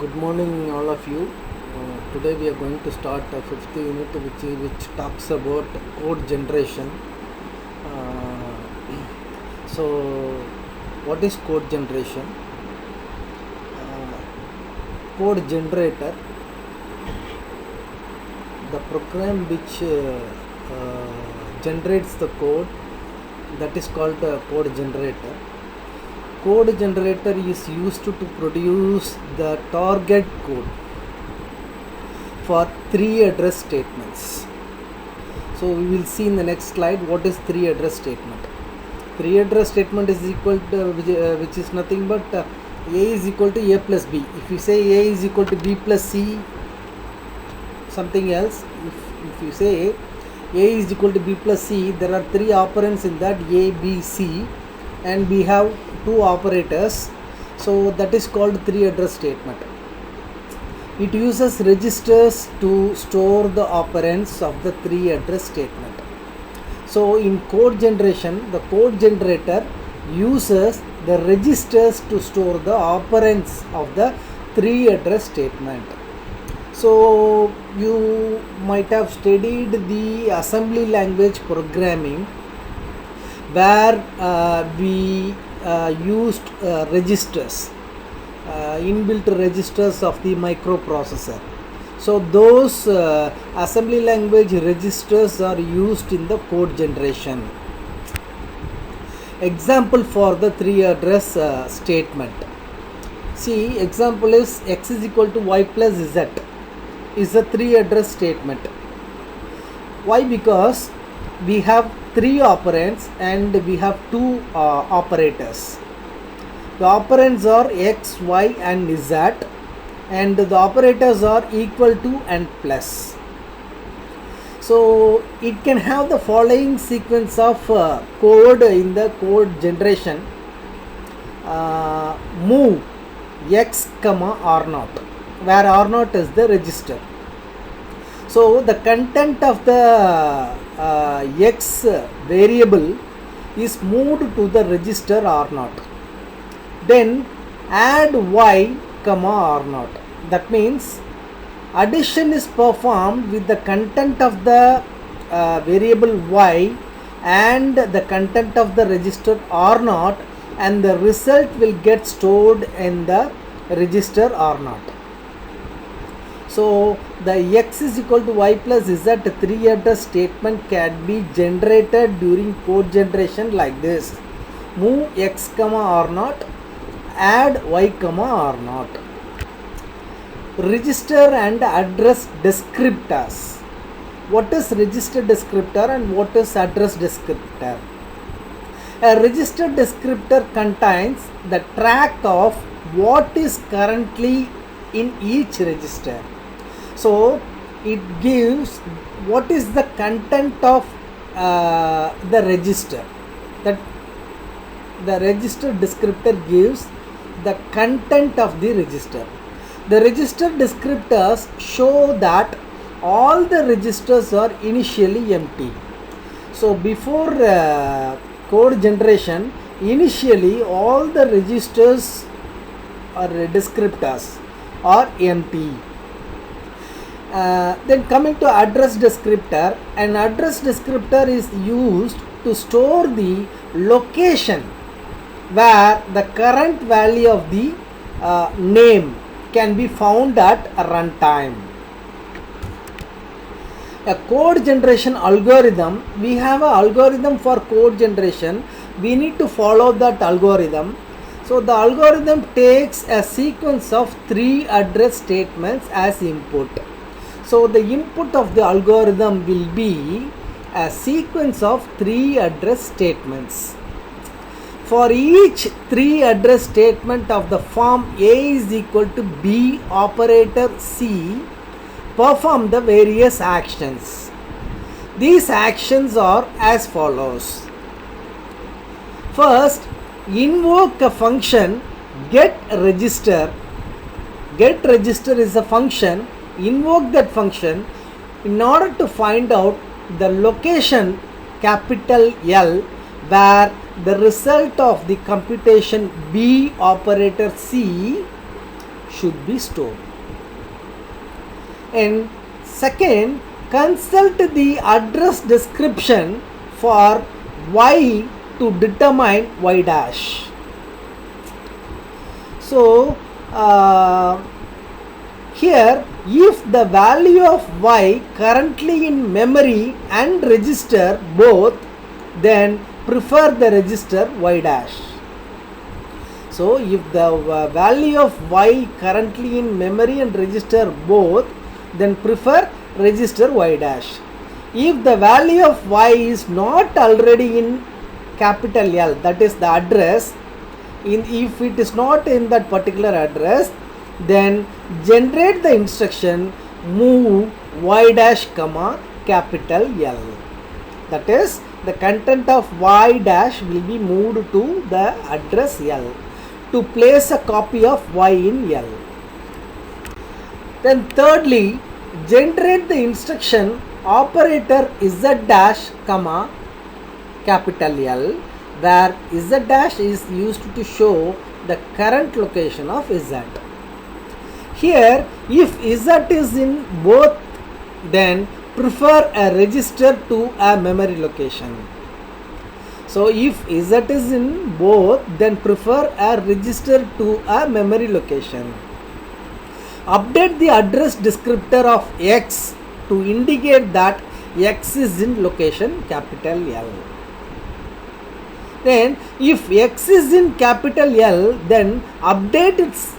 Good morning, all of you. Today we are going to start a fifth unit, which talks about code generation. Uh, so, what is code generation? Code generator, the program which generates the code, that is called a code generator. Code generator is used to produce the target code for three address statements. So we will see in the next slide what is three address statement. Three address statement is equal to which is nothing but a is equal to a plus b. If you say a is equal to b plus c something else, if you say a is equal to b plus c, there are three operands in that, a, b, c, and we have two operators. So that is called three address statement. It uses registers to store the operands of the three address statement. So in code generation, the code generator uses the registers to store the operands of the three address statement. So you might have studied the assembly language programming, where we used registers, inbuilt registers of the microprocessor. So those assembly language registers are used in the code generation. Example for the three address statement. See, example is x is equal to y plus z is a three address statement. Why? Because we have three operands and we have two operators. The operands are x, y and z, and the operators are equal to and plus. So it can have the following sequence of code in the code generation. Move x comma r0, where r0 is the register. So the content of the x variable is moved to the register r0. Then add y comma r0. That means addition is performed with the content of the variable y and the content of the register r0, and the result will get stored in the register r0. So the x is equal to y plus z three address statement can be generated during code generation like this: move x comma r0, add y comma r0. Register and address descriptors. What is register descriptor and what is address descriptor? A register descriptor contains the track of what is currently in each register. So it gives what is the content of the register. That the register descriptor gives the content of the register. The register descriptors show that all the registers are initially empty. So before code generation, initially all the registers or descriptors are empty. Then coming to address descriptor, an address descriptor is used to store the location where the current value of the name can be found at runtime. A code generation algorithm, we have an algorithm for code generation. We need to follow that algorithm. So the algorithm takes a sequence of three address statements as input. So the input of the algorithm will be a sequence of three address statements. For each three address statement of the form A is equal to B operator C, perform the various actions. These actions are as follows. First, invoke a function get register. Get register is a function. Invoke that function in order to find out the location capital L where the result of the computation B operator C should be stored. And second, consult the address description for y to determine y dash. So here, if the value of y currently in memory and register both, then prefer the register y dash. So if the value of y currently in memory and register both, then prefer register y dash. If the value of y is not already in capital L, that is the address, if it is not in that particular address, then generate the instruction move y dash comma capital L. That is, the content of y dash will be moved to the address L to place a copy of y in L. Then thirdly, generate the instruction operator z dash comma capital L, where z dash is used to show the current location of z. Here, if z is in both, then prefer a register to a memory location. So if z is in both, then prefer a register to a memory location. Update the address descriptor of x to indicate that x is in location capital L. Then if x is in capital L, then update its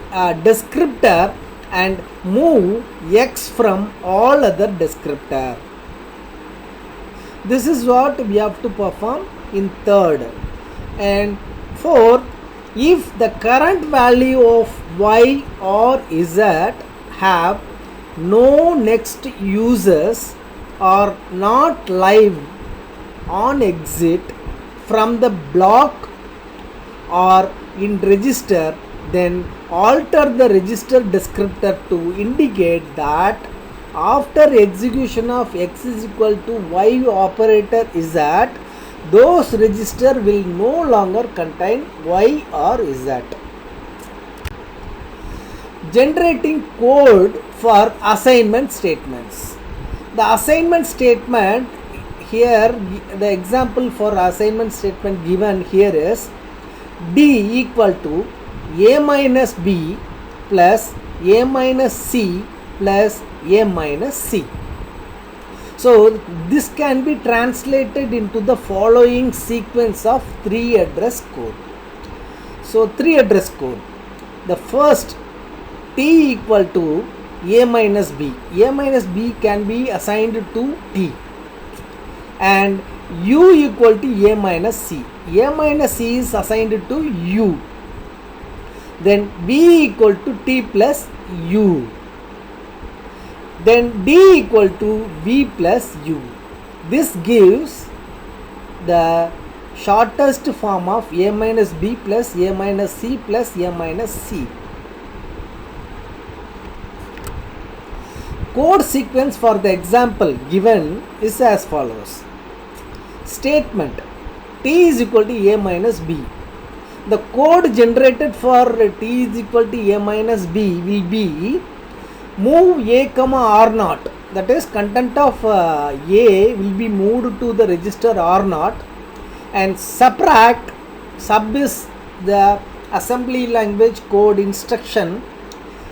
descriptor and move x from all other descriptor. This is what we have to perform in third. And fourth, if the current value of y or z have no next users or not live on exit from the block or in register, then alter the register descriptor to indicate that after execution of x is equal to y operator z, those register will no longer contain y or z. Generating code for assignment statements. The assignment statement here, the example for assignment statement given here is d equal to a minus b plus a minus c plus a minus c. So this can be translated into the following sequence of 3 address code. So 3 address code. The first, t equal to a minus b. A minus b can be assigned to t. And u equal to a minus c. A minus c is assigned to u. Then b equal to t plus u. Then d equal to v plus u. This gives the shortest form of a minus b plus a minus c plus a minus c. Code sequence for the example given is as follows. Statement t is equal to a minus b. The code generated for t is equal to a minus b will be move a comma r naught, that is content of a will be moved to the register r naught, and subtract, sub is the assembly language code instruction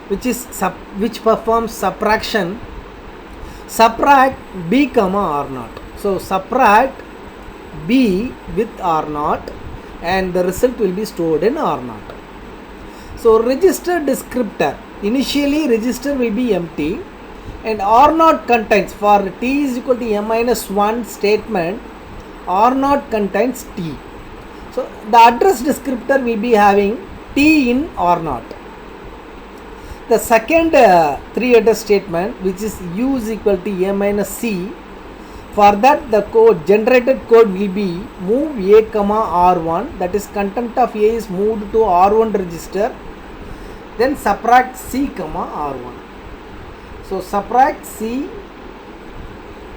which performs subtraction, subtract b comma r naught. So subtract b with r naught and the result will be stored in r naught. So register descriptor, initially register will be empty and r naught contains, for t is equal to a minus 1 statement, r naught contains t. So the address descriptor will be having t in r naught. The second 3 address statement, which is u is equal to a minus c, for that the code generated code will be move a comma r1, that is content of a is moved to r1 register, then subtract c comma r1. So subtract c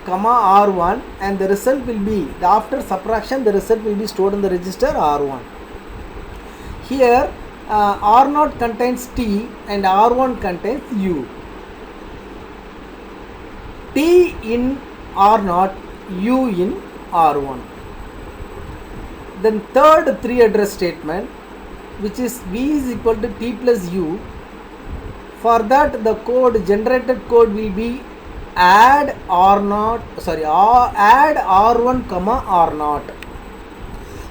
comma r1 and the result will be, after subtraction the result will be stored in the register r1. Here R0 contains T and R1 contains U. T in R0, U in R1. Then third 3 address statement, which is V is equal to T plus U. For that, the generated code will be add R1 comma R0.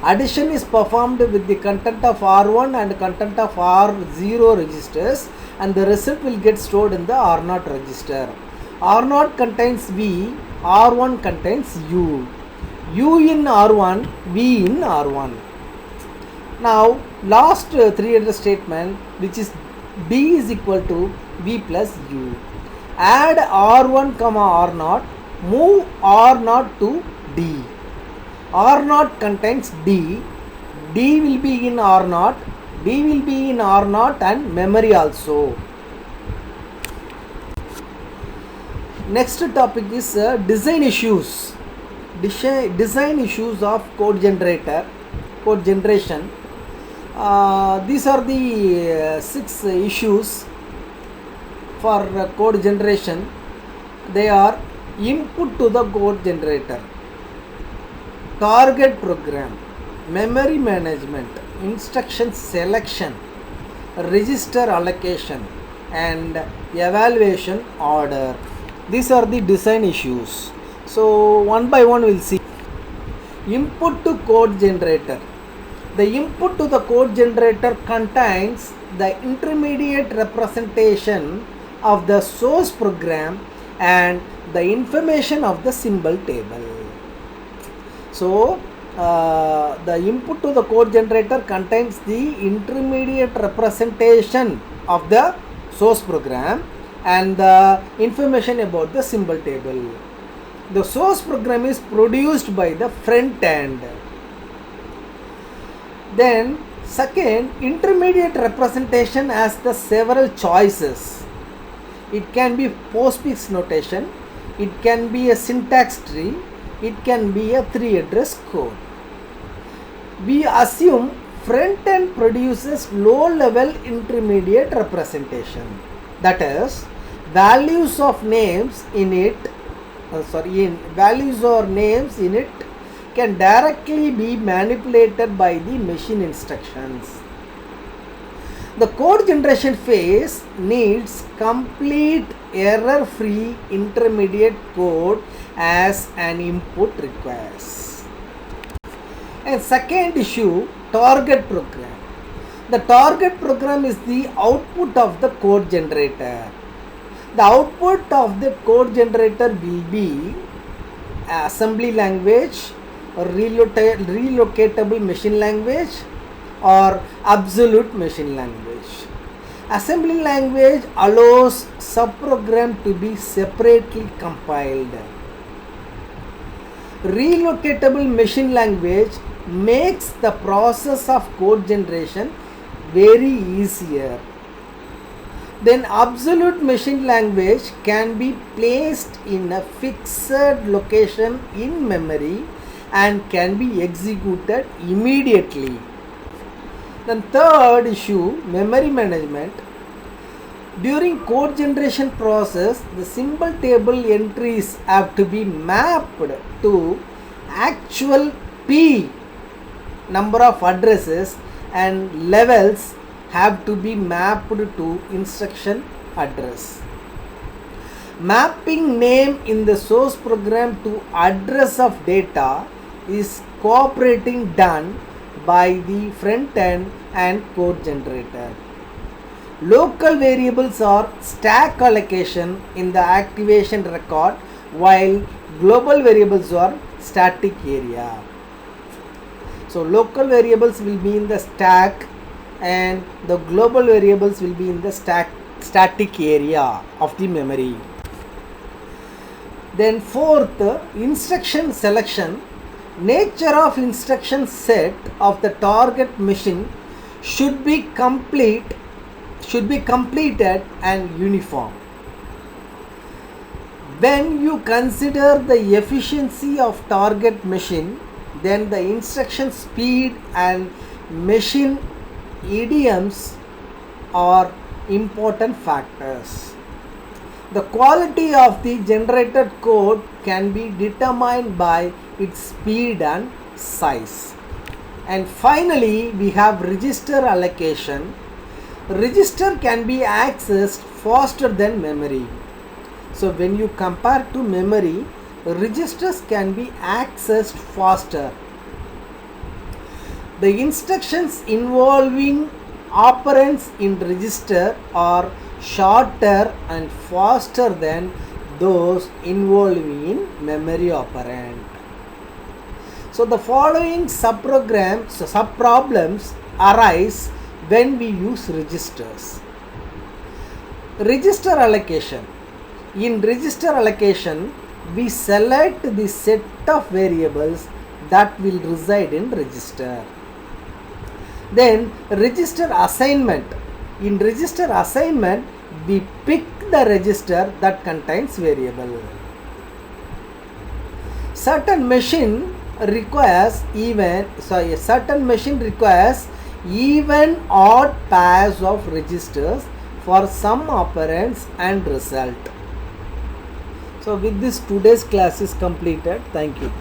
Addition is performed with the content of R1 and content of R0 registers, and the result will get stored in the R0 register. R0 contains V, R1 contains U. U in R1, V in R1. Now, last 3 address statement, which is D is equal to V plus U. Add R1 comma R0, move R0 to D. R0 contains D, D will be in R0, D will be in R0 and memory also. Next topic is design issues. Design issues of code generation. These are the 6 issues for code generation. They are: input to the code generator, target program, memory management, instruction selection, register allocation, and evaluation order. These are the design issues. So one by one we'll see. Input to code generator. The input to the code generator contains the intermediate representation of the source program and the information of the symbol table. So the input to the code generator contains the intermediate representation of the source program and the information about the symbol table. The source program is produced by the front end. Then second, intermediate representation has the several choices. It can be postfix notation, it can be a syntax tree, it can be a 3 address code. We assume front end produces low level intermediate representation, that is values of names in it values or names in it can directly be manipulated by the machine instructions. The code generation phase needs complete error-free intermediate code as an input requires. And second issue, target program. The target program is the output of the code generator. The output of the code generator will be assembly language, relocatable machine language, or absolute machine language. Assembly language allows subprogram to be separately compiled. Relocatable machine language makes the process of code generation very easier. Then absolute machine language can be placed in a fixed location in memory and can be executed immediately. Then third issue, memory management. During code generation process, the symbol table entries have to be mapped to actual P number of addresses, and levels have to be mapped to instruction address. Mapping name in the source program to address of data is cooperating done by the front end and code generator. Local variables are stack allocation in the activation record, while global variables are static area. So local variables will be in the stack and the global variables will be in the static area of the memory. Then fourth, instruction selection. Nature of instruction set of the target machine should be completed and uniform. When you consider the efficiency of target machine, then the instruction speed and machine idioms are important factors. The quality of the generated code can be determined by its speed and size. And finally, we have register allocation. Register can be accessed faster than memory. So when you compare to memory, registers can be accessed faster. The instructions involving operands in register are shorter and faster than those involving in memory operand. So the following subproblems arise when we use registers. Register allocation. In register allocation, we select the set of variables that will reside in register. Then register assignment. In register assignment, we pick the register that contains variable. Certain machine requires even odd pairs of registers for some operands and result. So with this, today's class is completed. Thank you.